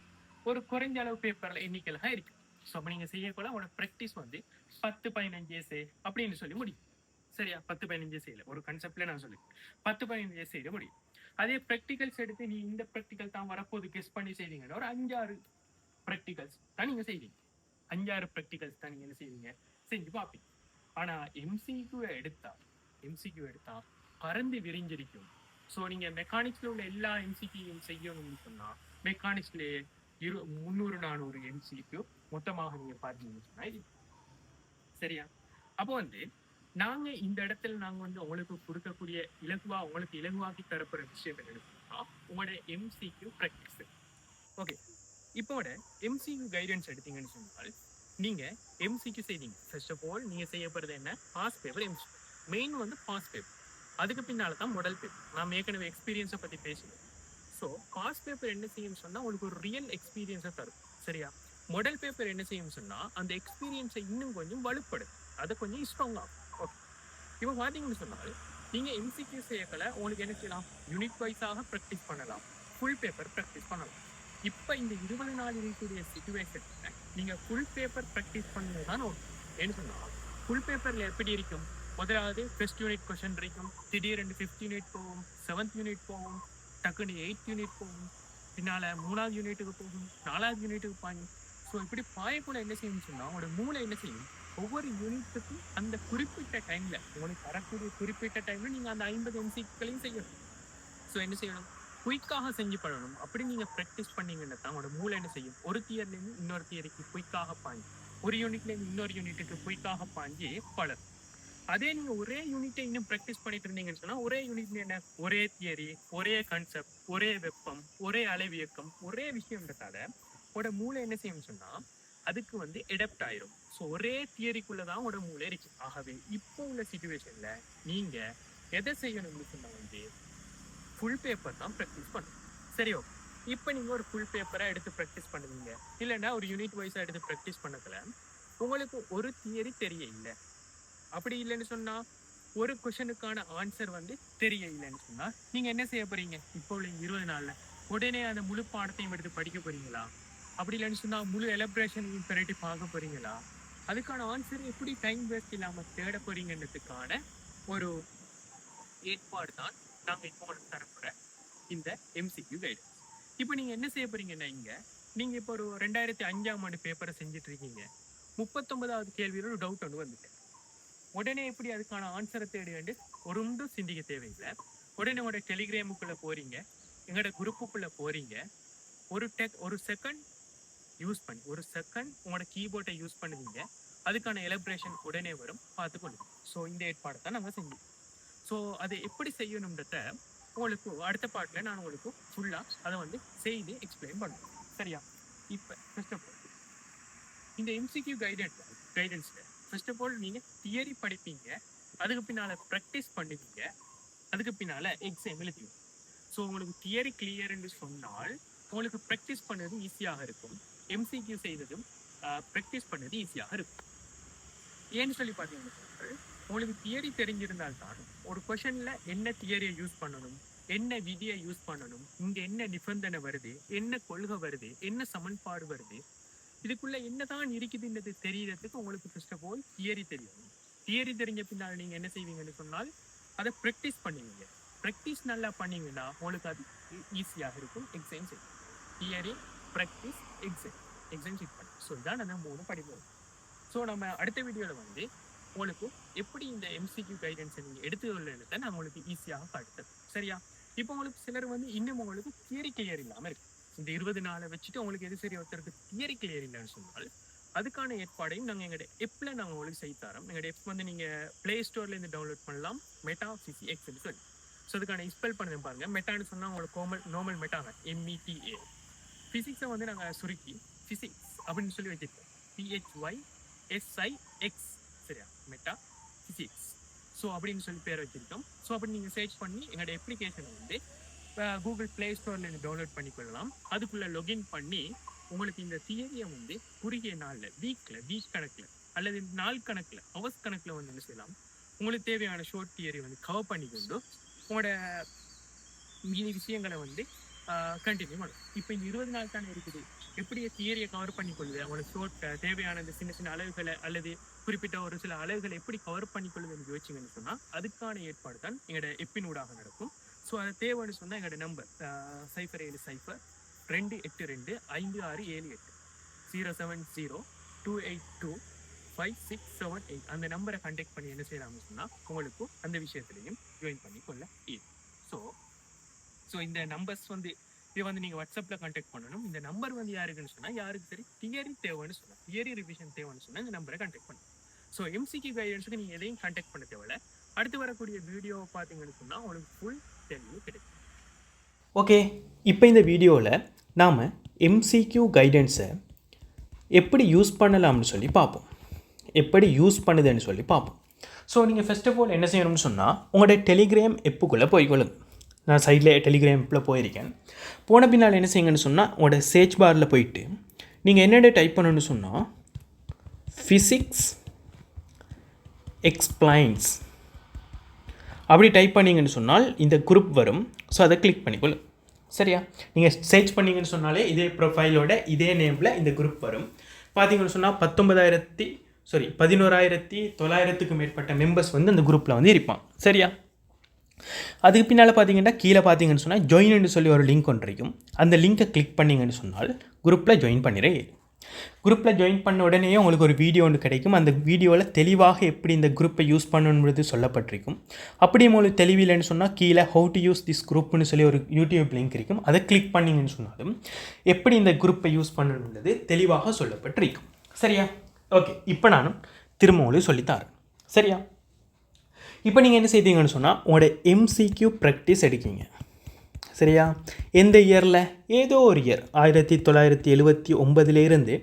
ஒரு குறைஞ்ச அளவு பேப்பர்ல எண்ணிக்கையாக இருக்கு. ஸோ அப்ப நீங்க செய்யக்கூட உங்களோட ப்ராக்டிஸ் வந்து 10-15 எஸ்ஏ அப்படின்னு சொல்லி முடியும். சரியா? 10-15 எஸ்ஏல ஒரு கன்செப்ட்ல நான் சொல்லி 10-15 எஸ்ஏல முடியும். அதே ப்ராக்டிகல்ஸ் எடுத்து நீ இந்த ப்ராக்டிகல் தான் வரப்போது கெஸ் பண்ணி செய்வீங்கன்னா ஒரு 5-6 ப்ராக்டிகல்ஸ் தான் நீங்க செய்வீங்க. 5-6 ப்ராக்டிகல்ஸ் தான் நீங்க என்ன செய்வீங்க, செஞ்சு பார்ப்பீங்க. ஆனா எம்சிக்யூ எடுத்தா பறந்து விரிஞ்சிருக்கும். ஸோ நீங்க மெக்கானிக்ஸ்ல உள்ள எல்லா எம்சிக்யூயும் செய்யணும்னு சொன்னா மெக்கானிக்ஸ்லேயே 300-400 எம்சிக்யூ மொத்தமாக நீங்க பார்த்தீங்கன்னு சொன்னா இது. சரியா? அப்போ வந்து நாங்க இந்த இடத்துல நாங்க வந்து உங்களுக்கு கொடுக்கக்கூடிய உங்களுக்கு இலகுவாக்கி தரப்புற விஷயம் என்னன்னா உங்களோட எம்சிக்யூ ப்ராக்டிஸ். ஓகே, இப்போட எம்சிக்யூ கைடன்ஸ் எடுத்தீங்கன்னு சொன்னால் நீங்க எம்சிக்யூ செய்தீங்க. ஃபர்ஸ்ட் ஆஃப் ஆல் நீங்க செய்ய போறது என்ன, பாஸ் பேப்பர் எம்சி. மெயின் வந்து பாஸ் பேப்பர், அதுக்கு பின்னால தான் மாடல் பேப்பர். நாம் ஏற்கனவே எக்ஸ்பீரியன்ஸை பத்தி பேசுவோம். ஸோ பாஸ் பேப்பர் என்ன செய்யும் சொன்னா உங்களுக்கு ஒரு ரியல் எக்ஸ்பீரியன்ஸை தரும். சரியா? மாடல் பேப்பர் என்ன செய்யும் சொன்னா அந்த எக்ஸ்பீரியன்ஸை இன்னும் கொஞ்சம் வலுப்படுது, அதை கொஞ்சம் ஸ்ட்ராங் ஆகும். ஓகே, இப்போ பார்த்தீங்கன்னு சொன்னால் நீங்க எம்சிக்யூ செய்யக்கல உங்களுக்கு என்ன செய்யலாம், யூனிட் வைஸாக ப்ராக்டிஸ் பண்ணலாம், ஃபுல் பேப்பர் ப்ராக்டிஸ் பண்ணலாம். இப்போ இந்த 20 நாள் இருக்கக்கூடிய சிச்சுவேஷன் நீங்கள் ஃபுல் பேப்பர் ப்ராக்டிஸ் பண்ணது தான் ஏன்னு சொன்னால் ஃபுல் பேப்பரில் எப்படி இருக்கும், முதலாவது ஃபர்ஸ்ட் யூனிட் கொஷன் இருக்கும், திடீரென்று 5th யூனிட் போகும், 7th யூனிட் போகும், டக்குன்னு 8th யூனிட் போகும், பின்னால் 3வது யூனிட்டுக்கு போகும், 4வது யூனிட்டுக்கு பாயும். ஸோ இப்படி பாயக்குள்ள என்ன செய்யணும்னு சொன்னால் உங்களோட மூளை என்ன செய்யும், ஒவ்வொரு யூனிட்டுக்கும் அந்த குறிப்பிட்ட டைமில் உங்களுக்கு வரக்கூடிய குறிப்பிட்ட டைமில் நீங்கள் அந்த 50 MCQக்களையும் செய்யணும். ஸோ என்ன செய்யணும், குயிக்காக செஞ்சு பழகணும். அப்படி நீங்கள் ப்ராக்டிஸ் பண்ணீங்கன்னா தான் உங்களோட மூளை என்ன செய்யும், ஒரு தியர்லேருந்து இன்னொரு தியரிக்கு குயிக்காக பாஞ்சு, ஒரு யூனிட்லேருந்து இன்னொரு யூனிட்டுக்கு குயிக்காக பாஞ்சு பழகும். அதே நீங்கள் ஒரே யூனிட்டை இன்னும் ப்ராக்டிஸ் பண்ணிட்டு இருந்தீங்கன்னு சொன்னால் ஒரே யூனிட்ல என்ன, ஒரே தியரி, ஒரே கான்செப்ட், ஒரே வெப்பம், ஒரே அலைவியக்கம், ஒரே விஷயம்ன்றதால உங்களோட மூளை என்ன செய்யும்னு சொன்னால் அதுக்கு வந்து எடப்ட் ஆயிரும். ஸோ ஒரே தியரிக்குள்ளே தான் உங்களோட மூளை இருக்கு. ஆகவே இப்போ உள்ள சிச்சுவேஷனில் நீங்கள் எதை செய்யணும்னு சொன்னால் வந்து ஃபுல் பேப்பர் தான் ப்ராக்டிஸ் பண்ணணும். சரியோ, இப்போ நீங்கள் ஒரு ஃபுல் பேப்பரை எடுத்து ப்ராக்டிஸ் பண்ணுவீங்க, இல்லைன்னா ஒரு யூனிட் வைஸாக எடுத்து ப்ராக்டிஸ் பண்ணதில் உங்களுக்கு ஒரு தியரி தெரிய இல்லை, அப்படி இல்லைன்னு சொன்னால் ஒரு கொஷனுக்கான ஆன்சர் வந்து தெரிய இல்லைன்னு சொன்னால் நீங்கள் என்ன செய்ய போகிறீங்க, இப்போ உள்ள 20 நாளில் உடனே அந்த முழு பாடத்தையும் எடுத்து படிக்க போகிறீங்களா, அப்படி இல்லைன்னு சொன்னால் முழு எலப்ரேஷனையும் பெரட்டி பார்க்க போகிறீங்களா, அதுக்கான ஆன்சர் எப்படி டைம் வேஸ்ட் இல்லாமல் தேட போகிறீங்கன்றதுக்கான ஒரு ஏற்பாடு தான் நாங்கள் இப்போ உங்களுக்கு தரப்போகிற இந்த MCQ கைடன்ஸ். இப்போ நீங்கள் என்ன செய்ய போகிறீங்கன்னா, நீங்கள் இப்போ ஒரு 2005ஆம் ஆண்டு பேப்பரை செஞ்சுட்டு இருக்கீங்க, 39வது கேள்வியில் ஒரு டவுட் ஒன்று வந்துட்டேன். உடனே எப்படி அதுக்கான ஆன்சரை தேடிட்டு ஒன்றும் சிந்திக்க தேவையில்லை. உடனே உங்களோட டெலிகிராமுக்குள்ளே போகிறீங்க, எங்களோட குரூப்புக்குள்ளே போகிறீங்க, ஒரு செகண்ட் யூஸ் பண்ணி உங்களோட கீபோர்டை யூஸ் பண்ணுவீங்க, அதுக்கான எலப்ரேஷன் உடனே வரும், பார்த்து பண்ணுங்க. ஸோ இந்த ஏற்பாடை தான் நாங்கள் செஞ்சோம். ஸோ அதை எப்படி செய்யணுன்றத உங்களுக்கு அடுத்த பாட்டில் நான் உங்களுக்கு ஃபுல்லாக அதை வந்து செய்து எக்ஸ்பிளைன் பண்ணுவேன். சரியா? இப்போ ஃபர்ஸ்ட் ஆஃப் ஆல் இந்த MCQ கைடன்ஸில் ஃபர்ஸ்ட் ஆஃப் ஆல் நீங்கள் தியரி படிப்பீங்க, அதுக்கு பின்னால் ப்ராக்டிஸ் பண்ணுவீங்க, அதுக்கு பின்னால் எக்ஸாம் எழுதுவீங்க. ஸோ உங்களுக்கு தியரி கிளியர்ன்னு சொன்னால் உங்களுக்கு ப்ராக்டிஸ் பண்ணுறது ஈஸியாக இருக்கும், MCQ செய்ததும் ப்ராக்டிஸ் பண்ணுறது ஈஸியாக இருக்கும். ஏன்னு சொல்லி பார்த்தீங்கன்னா உங்களுக்கு தியரி தெரிஞ்சிருந்தால்தான் ஒரு கொஷனில் என்ன தியரியை யூஸ் பண்ணணும், என்ன விதியை யூஸ் பண்ணணும், இங்கே என்ன நிபந்தனை வருது, என்ன கொள்கை வருது, என்ன சமன்பாடு வருது, இதுக்குள்ள என்னதான் இருக்குதுன்றது தெரியறதுக்கு உங்களுக்கு ஃபர்ஸ்ட் ஆஃப் ஆல் தியரி தெரியணும். தியரி தெரிஞ்ச பின்னால் நீங்கள் என்ன செய்வீங்கன்னு சொன்னால் அதை ப்ராக்டிஸ் பண்ணுவீங்க. ப்ராக்டிஸ் நல்லா பண்ணீங்கன்னா உங்களுக்கு அது ஈஸியாக இருக்கும் எக்ஸாம் செய்யும். தியரி, ப்ராக்டிஸ், எக்ஸாம் செக் பண்ணி. ஸோ இதான் நம்ம 3 படிப்போம். ஸோ நம்ம அடுத்த வீடியோவில் வந்து உங்களுக்கு எப்படி இந்த MCQ கைடன்ஸை நீங்கள் எடுத்துக்கொள்ளதை நான் உங்களுக்கு ஈஸியாக காட்டுறேன். சரியா? இப்போ உங்களுக்கு சிலர் வந்து இன்னும் உங்களுக்கு தியரி கிளியர் இல்லாமல் இருக்கு. இந்த 20 நாளை வச்சுட்டு உங்களுக்கு எது சரி ஒருத்தருக்கு தியரி கிளியர் இல்லைன்னு சொன்னால் அதுக்கான ஏற்பாடையும் நாங்கள் எங்களோட எப்பில் நாங்கள் உங்களுக்கு செய்து தரோம். எங்களோட எப் வந்து நீங்கள் ப்ளே ஸ்டோர்லேருந்து டவுன்லோட் பண்ணலாம், மெட்டா PhysiX சொல்லி. ஸோ அதுக்கான ஸ்பெல் பண்ணி பாருங்கள். மெட்டான்னு சொன்னால் உங்களுக்கு நார்மல் மெட்டாங்க, META. ஃபிசிக்ஸை வந்து நாங்கள் சுருக்கி ஃபிசிக்ஸ் அப்படின்னு சொல்லி வச்சுருக்கோம், PHYSIX. சரியா? Meta PhysiX. ஸோ அப்படின்னு சொல்லி பேர் வச்சுருக்கோம். ஸோ அப்படி நீங்கள் சர்ச் பண்ணி எங்களோட அப்ளிகேஷனை வந்து கூகுள் ப்ளே ஸ்டோர்லேருந்து டவுன்லோட் பண்ணிக்கொள்ளலாம். அதுக்குள்ளே லொகின் பண்ணி உங்களுக்கு இந்த தியரியை வந்து குறுகிய நாளில், வீக் கணக்கில் அல்லது நாள் கணக்கில், ஹவர்ஸ் கணக்கில் வந்து என்ன செய்யலாம், உங்களுக்கு தேவையான ஷார்ட் தியரி வந்து கவர் பண்ணி கொண்டு உங்களோட மீதி விஷயங்களை வந்து கண்டினியூ பண்ணும். இப்போ இந்த 20 நாள் தானே இருக்குது, எப்படி தியரியை கவர் பண்ணிக்கொள்ளுது, அவங்களுக்கு ஷோர்ட் தேவையான இந்த சின்ன சின்ன அளவுகளை அல்லது குறிப்பிட்ட ஒரு சில அளவுகளை எப்படி கவர் பண்ணிக்கொள்ளுதுன்னு யோசிச்சிங்கன்னு சொன்னால் அதுக்கான ஏற்பாடு தான் எங்களோட எப்பினூடாக நடக்கும். ஸோ அதை தேவைன்னு சொன்னால் எங்களோட நம்பர் 0702825678 070282567 அந்த நம்பரை கான்டாக்ட் பண்ணி என்ன செய்யலாம்னு சொன்னால் உங்களுக்கு அந்த விஷயத்துலையும் ஜாயின் பண்ணிக்கொள்ள இயலும். ஸோ இந்த நம்பர்ஸ் வந்து இதை வந்து நீங்கள் வாட்ஸ்அப்பில் கான்டாக்ட் பண்ணணும். இந்த நம்பர் வந்து யாருக்குன்னு சொன்னால் யாருக்கு சரி தியரி தேவைன்னு சொன்னால், தியரி ரிவிஷன் தேவைன்னு சொன்னால் இந்த நம்பரை கான்டாக்ட் பண்ணணும். ஸோ MCQ கைடன்ஸுக்கு நீங்கள் எதையும் கான்டாக்ட் பண்ண தேவையில்ல. அடுத்து வரக்கூடிய வீடியோவை பார்த்தீங்கன்னு சொன்னால் உங்களுக்கு ஃபுல் தெளிவு கிடைக்கும். ஓகே, இப்போ இந்த வீடியோவில் நாம் MCQ கைடன்ஸை எப்படி யூஸ் பண்ணலாம்னு சொல்லி பார்ப்போம், எப்படி யூஸ் பண்ணுதுன்னு சொல்லி பார்ப்போம். ஸோ நீங்கள் ஃபர்ஸ்ட் ஆஃப் ஆல் என்ன செய்யணும்னு சொன்னால் உங்களோட டெலிகிராம் எப்புக்குள்ளே போய்க்கொள்ளுங்க. நான் சைடில் டெலிகிராம் எப்பில் போயிருக்கேன். போன பின்னால் என்ன செய்யுங்கன்னு சொன்னால் உங்களோட சர்ச் பாரில் போயிட்டு நீங்கள் என்னென்ன டைப் பண்ணணும்னு சொன்னால் ஃபிசிக்ஸ் எக்ஸ்பிளைன்ஸ் அப்படி டைப் பண்ணிங்கன்னு சொன்னால் இந்த குரூப் வரும். ஸோ அதை கிளிக் பண்ணிக்கொள்ளும். சரியா? நீங்கள் சர்ச் பண்ணிங்கன்னு சொன்னாலே இதே ப்ரொஃபைலோட இதே நேமில் இந்த குரூப் வரும். பார்த்தீங்கன்னு சொன்னால் 11,900க்கு மேற்பட்ட மெம்பர்ஸ் வந்து அந்த குரூப்பில் வந்து இருப்பான். சரியா? அதுக்கு பின்னால் பார்த்தீங்கன்னா கீழே பார்த்தீங்கன்னு சொன்னால் ஜாயின்னு சொல்லி ஒரு லிங்க் ஒன்று இருக்கும். அந்த லிங்கை கிளிக் பண்ணிங்கன்னு சொன்னால் குரூப்பில் ஜாயின் பண்ணிடுறேன். குரூப்பில் ஜாயின் பண்ண உடனே உங்களுக்கு ஒரு வீடியோ ஒன்று கிடைக்கும். அந்த வீடியோவில் தெளிவாக எப்படி இந்த குரூப்பை யூஸ் பண்ணணுன்றது சொல்லப்பட்டிருக்கும். அப்படி உங்களுக்கு தெளிவில்லைன்னு சொன்னால் கீழே ஹவு டு யூஸ் திஸ் குரூப்னு சொல்லி ஒரு யூடியூப் லிங்க் இருக்கும். அதை கிளிக் பண்ணிங்கன்னு சொன்னாலும் எப்படி இந்த குரூப்பை யூஸ் பண்ணணுன்றது தெளிவாக சொல்லப்பட்டிருக்கும். சரியா? ஓகே, இப்போ நானும் திரும்ப உங்களுக்கு சொல்லித்தரேன். சரியா? இப்போ நீங்கள் என்ன செய்தீங்கன்னு சொன்னால் உங்களோட MCQ ப்ராக்டிஸ் எடுக்கீங்க. சரியா? எந்த இயரில்? ஏதோ ஒரு இயர் 1979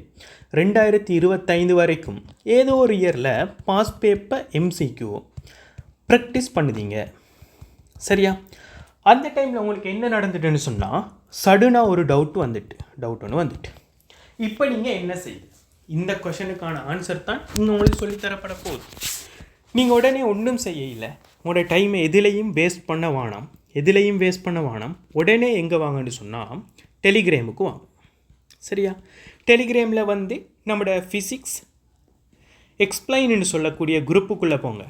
2025 வரைக்கும் ஏதோ ஒரு இயரில் பாஸ் பேப்பர் MCQ ப்ராக்டிஸ் பண்ணுதீங்க. சரியா? அந்த டைமில் உங்களுக்கு என்ன நடந்துட்டுன்னு சொன்னால் சடனாக ஒரு டவுட் ஒன்று வந்துட்டு இப்போ நீங்கள் என்ன செய்யுது? இந்த கொஷனுக்கான ஆன்சர் தான் இங்கே உங்களுக்கு சொல்லித்தரப்பட போகுது. நீங்கள் உடனே ஒன்றும் செய்ய இல்லை. உங்களோட டைமை எதுலேயும் வேஸ்ட் பண்ண வேணாம். உடனே எங்கே வாங்கன்னு சொன்னால் டெலிகிராமுக்கு வாங்க. சரியா? டெலிகிராமில் வந்து நம்மளோட ஃபிசிக்ஸ் எக்ஸ்பிளைன்னு சொல்லக்கூடிய குரூப்புக்குள்ளே போங்க.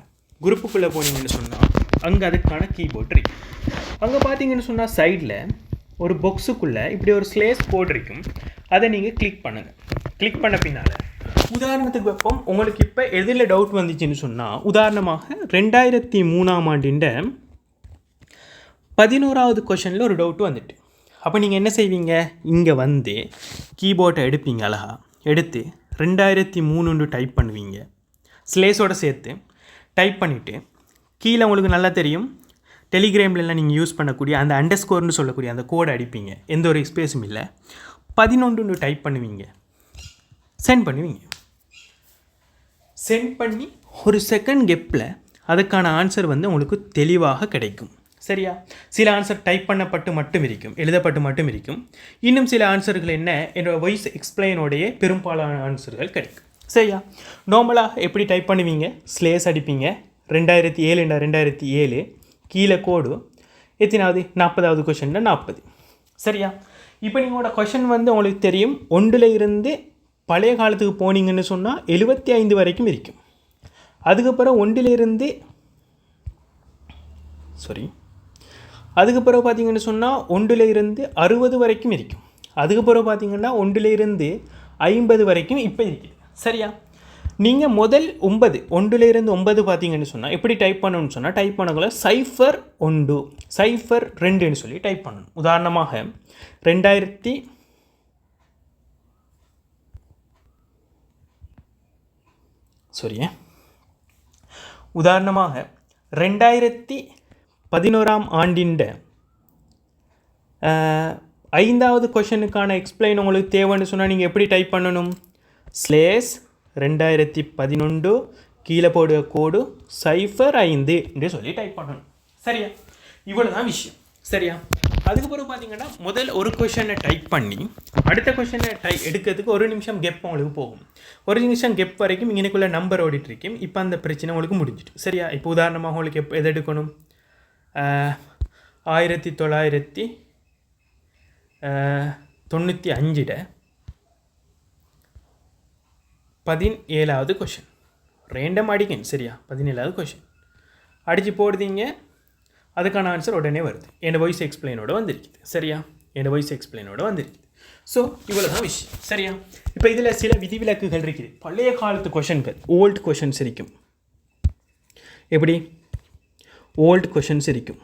குரூப்புக்குள்ளே போனீங்கன்னு சொன்னால் அங்கே அதுக்கான கீபோர்ட் இருக்கு. அங்கே பார்த்தீங்கன்னு சொன்னால் சைடில் ஒரு பாக்ஸுக்குள்ளே இப்படி ஒரு ஸ்லேஸ் போர்டு இருக்கும். அதை நீங்கள் கிளிக் பண்ணுங்கள். கிளிக் பண்ண பின்னால் உதாரணத்துக்கு வைப்போம், உங்களுக்கு இப்போ எதில் டவுட் வந்துச்சுன்னு சொன்னால் உதாரணமாக 2003ஆம் ஆண்டின் 11வது கொஷனில் ஒரு டவுட் வந்துட்டு அப்போ நீங்கள் என்ன செய்வீங்க? இங்கே வந்து கீபோர்டை எடுப்பீங்க. அழகா எடுத்து 2003 டைப் பண்ணுவீங்க. ஸ்லேஸோடு சேர்த்து டைப் பண்ணிவிட்டு கீழே உங்களுக்கு நல்லா தெரியும் டெலிகிராம்லாம் நீங்கள் யூஸ் பண்ணக்கூடிய அந்த அண்டர்ஸ்கோர்னு சொல்லக்கூடிய அந்த கோடை அடிப்பீங்க. எந்த ஒரு ஸ்பேஸும் இல்லை. 11 டைப் பண்ணுவீங்க. சென்ட் பண்ணுவீங்க. சென்ட் பண்ணி ஒரு செகண்ட் கெப்பில் அதுக்கான ஆன்சர் வந்து உங்களுக்கு தெளிவாக கிடைக்கும். சரியா? சில ஆன்சர் டைப் பண்ணப்பட்டு மட்டும் இருக்கும், எழுதப்பட்டு மட்டும் இருக்கும். இன்னும் சில ஆன்சர்கள் என்ன என்னோட வாய்ஸ் எக்ஸ்பிளைனோடைய பெரும்பாலான ஆன்சர்கள் கிடைக்கும். சரியா? நார்மலாக எப்படி டைப் பண்ணுவீங்க? ஸ்லேஸ் அடிப்பீங்க. 2007 கீழே கோடு எத்தனாவது? 40வது கொஷனில் 40. சரியா? இப்போ நீங்களோட கொஷன் வந்து உங்களுக்கு தெரியும் 1ல் இருந்து பழைய காலத்துக்கு போனீங்கன்னு சொன்னால் 75 வரைக்கும் இருக்கும். அதுக்கப்புறம் 1ல் இருந்து அதுக்கப்புறம் பார்த்தீங்கன்னு சொன்னால் 1ல் இருந்து 60 வரைக்கும் இருக்கும். அதுக்கப்புறம் பார்த்தீங்கன்னா 1ல் இருந்து 50 வரைக்கும் இப்போ இருக்குது. சரியா? நீங்கள் முதல் 9 1ல் இருந்து 9 பார்த்தீங்கன்னு சொன்னால் எப்படி டைப் பண்ணணும்னு சொன்னால் டைப் பண்ணக்குள்ள 01 02ன்னு சொல்லி டைப் பண்ணணும். உதாரணமாக 2011ஆம் ஆண்டின் 5வது கொஷனுக்கான எக்ஸ்பிளைன் உங்களுக்கு தேவைன்னு சொன்னால் நீங்கள் எப்படி டைப் பண்ணணும்? ஸ்லேஸ் 2011 கீழே போடுற கோடு 05 என்று சொல்லி டைப் பண்ணணும். சரியா? இவ்வளோ தான் விஷயம். சரியா? அதுக்கப்புறம் பார்த்தீங்கன்னா முதல் ஒரு கொஷனை டைப் பண்ணி அடுத்த கொஷனை எடுக்கிறதுக்கு 1 நிமிஷம் கெப் உங்களுக்கு போகும். 1 நிமிஷம் கெப் வரைக்கும் இங்கேக்குள்ளே நம்பர் ஓடிட்டுருக்கும். இப்போ அந்த பிரச்சனை உங்களுக்கு முடிஞ்சிட்டு. சரியா? இப்போ உதாரணமாக உங்களுக்கு எது எடுக்கணும்? 1995 17வது கொஷின் ரேண்டம் அடிக்கணும். சரியா? 17வது கொஷின் அடித்து போடுதீங்க. அதுக்கான ஆன்சர் உடனே வருது. என் வாய்ஸ் எக்ஸ்பிளைனோட வந்துருக்குது. சரியா? என் வாய்ஸ் எக்ஸ்பிளைனோட வந்துருக்குது. ஸோ இவ்வளோ தான் விஷயம். சரியா? இப்போ இதில் சில விதிவிலக்குகள் இருக்குது. பழைய காலத்து கொஷன்கள் ஓல்டு கொஷன்ஸ் இருக்கும். எப்படி? ஓல்டு கொஷன்ஸ் இருக்கும்.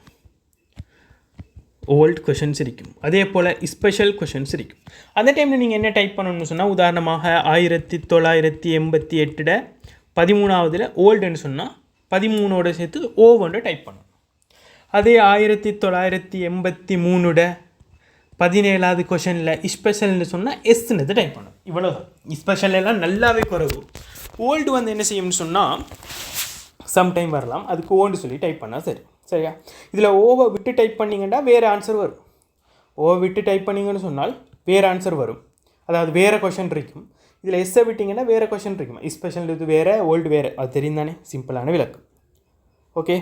அதே போல் ஸ்பெஷல் கொஷன்ஸ் இருக்கும். அந்த டைமில் நீங்கள் என்ன டைப் பண்ணணும்னு சொன்னால் உதாரணமாக 1988 13ஆவதுல ஓல்டுன்னு சொன்னால் 13ஓட சேர்த்து ஓவன்ட்டு டைப் பண்ணணும். அதே 1983 17வது கொஷனில் ஸ்பெஷல்னு சொன்னால் எஸ்ன்னு டைப் பண்ணணும். இவ்வளோதான். ஸ்பெஷல் எல்லாம் நல்லாவே குறைவு. ஓல்டு வந்து என்ன செய்யும்னு சொன்னால் சம்டைம் வரலாம். அதுக்கு ஓன்னு சொல்லி டைப் பண்ணால் சரி. சரியா? இதில் ஓவை விட்டு டைப் பண்ணிங்கன்னா வேறு ஆன்சர் வரும். ஓவை விட்டு டைப் பண்ணிங்கன்னு சொன்னால் வேறு ஆன்சர் வரும். அதாவது வேறு கொஷன் இருக்கும். இதில் எஸ்ஸை விட்டிங்கன்னா வேறு கொஷன் இருக்கும். ஸ்பெஷல் இது வேறு, ஓல்டு வேறு. அது தெரியும் தானே? சிம்பிளான விளக்கம். ஓகே,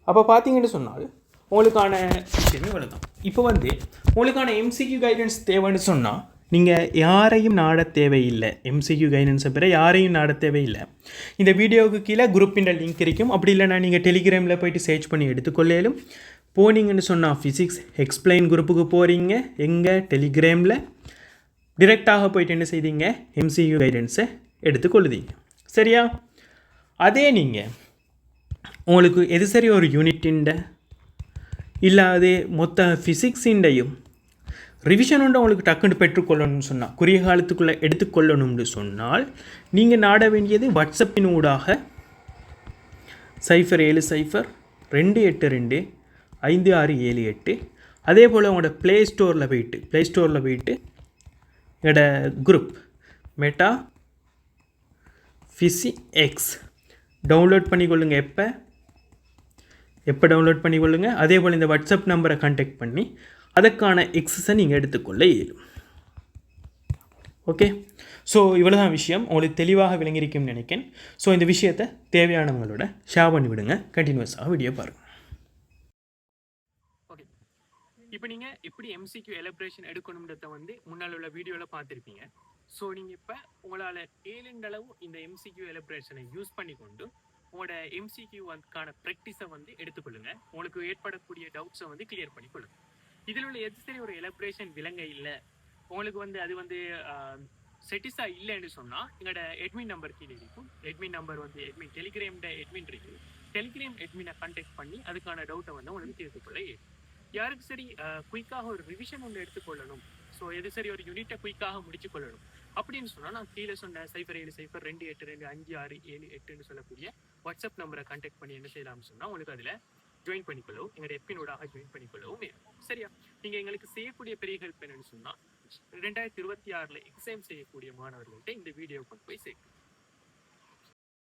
அப்போ பார்த்தீங்கன்னு சொன்னால் உங்களுக்கான விஷயமே இவ்வளோ தான். இப்போ வந்து உங்களுக்கான MCQ கைடன்ஸ் தேவைன்னு சொன்னால் நீங்கள் யாரையும் நாட தேவையில்லை. எம்சிக்யூ கைடன்ஸை பெற யாரையும் நாட தேவையில்லை. இந்த வீடியோவுக்கு கீழே குரூப்பின் லிங்க் இருக்கும். அப்படி இல்லைனா நீங்கள் டெலிகிராமில் போய்ட்டு சர்ச் பண்ணி எடுத்துக்கொள்ளையிலும். போனீங்கன்னு சொன்னால் ஃபிசிக்ஸ் எக்ஸ்பிளைன் குரூப்புக்கு போகிறீங்க. எங்கள் டெலிகிராமில் டிரெக்டாக போய்ட்டு என்ன செய்தீங்க, எம்சிக்யூ கைடன்ஸை எடுத்துக்கொள்ளுதீங்க. சரியா? அதே நீங்கள் உங்களுக்கு எது சரி ஒரு யூனிட்டின்ட இல்லாதே மொத்த ஃபிசிக்ஸிண்டையும் ரிவிஷன் ஒன்று உங்களுக்கு டக்குன்னு பெற்றுக்கொள்ளணும்னு சொன்னால், குறுகிய காலத்துக்குள்ளே எடுத்துக்கொள்ளணும்னு சொன்னால், நீங்கள் நாட வேண்டியது வாட்ஸ்அப்பின் ஊடாக 07028256778. அதே போல் உங்களோட ப்ளே ஸ்டோரில் போயிட்டு என்னோட குரூப் மெட்டா ஃபிசிக்ஸ் டவுன்லோட் பண்ணிக்கொள்ளுங்க. எப்போ டவுன்லோட் பண்ணிக்கொள்ளுங்க. அதே போல் இந்த வாட்ஸ்அப் நம்பரை கான்டாக்ட் பண்ணி அதுக்கான எக்ஸஸை நீங்கள் எடுத்துக்கொள்ள இயலும். ஓகே, ஸோ இவ்வளோ தான் விஷயம். உங்களுக்கு தெளிவாக விளங்கியிருக்கும்னு நினைக்கிறேன். ஸோ இந்த விஷயத்தை தேவையானவங்களோட ஷேர் பண்ணி விடுங்க. கண்டினியூஸாக வீடியோ பாருங்கள். ஓகே, இப்போ நீங்கள் எப்படி எம்சிக்யூ எலப்ரேஷன் எடுக்கணுன்றத முன்னால் உள்ள வீடியோவில் பார்த்துருப்பீங்க. ஸோ நீங்கள் இப்போ உங்களால் ஏழு இந்த எம்சிக்யூ எலப்ரேஷனை யூஸ் பண்ணிக்கொண்டு உங்களோட எம்சிக்யூக்கான ப்ராக்டிஸை எடுத்துக்கொள்ளுங்க. உங்களுக்கு ஏற்படக்கூடிய டவுட்ஸை கிளியர் பண்ணிக்கொள்ளுங்க. இதில் உள்ள எது சரி ஒரு எலப்ரேஷன் விளங்க இல்லை, உங்களுக்கு அது செட்டிஸா இல்லைன்னு சொன்னால் எங்களோட எட்மின் நம்பர் கீழே இருக்கும். எட்மின் நம்பர் எட்மின் டெலிகிராம் எட்மின் இருக்கு. டெலிகிராம் எட்மினை கான்டாக்ட் பண்ணி அதுக்கான டவுட்டை உங்களுக்கு தீர்த்துக்கொள்ள. யாருக்கு சரி குயிக்காக ஒரு ரிவிஷன் ஒன்று எடுத்துக்கொள்ளணும், ஸோ எது சரி ஒரு யூனிட்டை குயிக்காக முடிச்சு கொள்ளணும் அப்படின்னு சொன்னால், நான் கீழே சொன்ன 07028256778 சொல்லக்கூடிய வாட்ஸ்அப் நம்பரை கான்டாக்ட் பண்ணி என்ன செய்யலாம்னு சொன்னால் உங்களுக்கு அதில் ஜாயின் பண்ணிக்கொள்ளவும், எங்களோட எப்பினோடாக ஜாயின் பண்ணிக்கொள்ளவும் வேணும். சரியா? நீங்கள் எங்களுக்கு செய்யக்கூடிய பெரிய ஹெல்ப் என்னன்னு சொன்னால், 2026 எக்ஸாம் செய்யக்கூடிய மாணவர்கள்ட்ட இந்த வீடியோ கொண்டு போய் சேர்க்கணும்.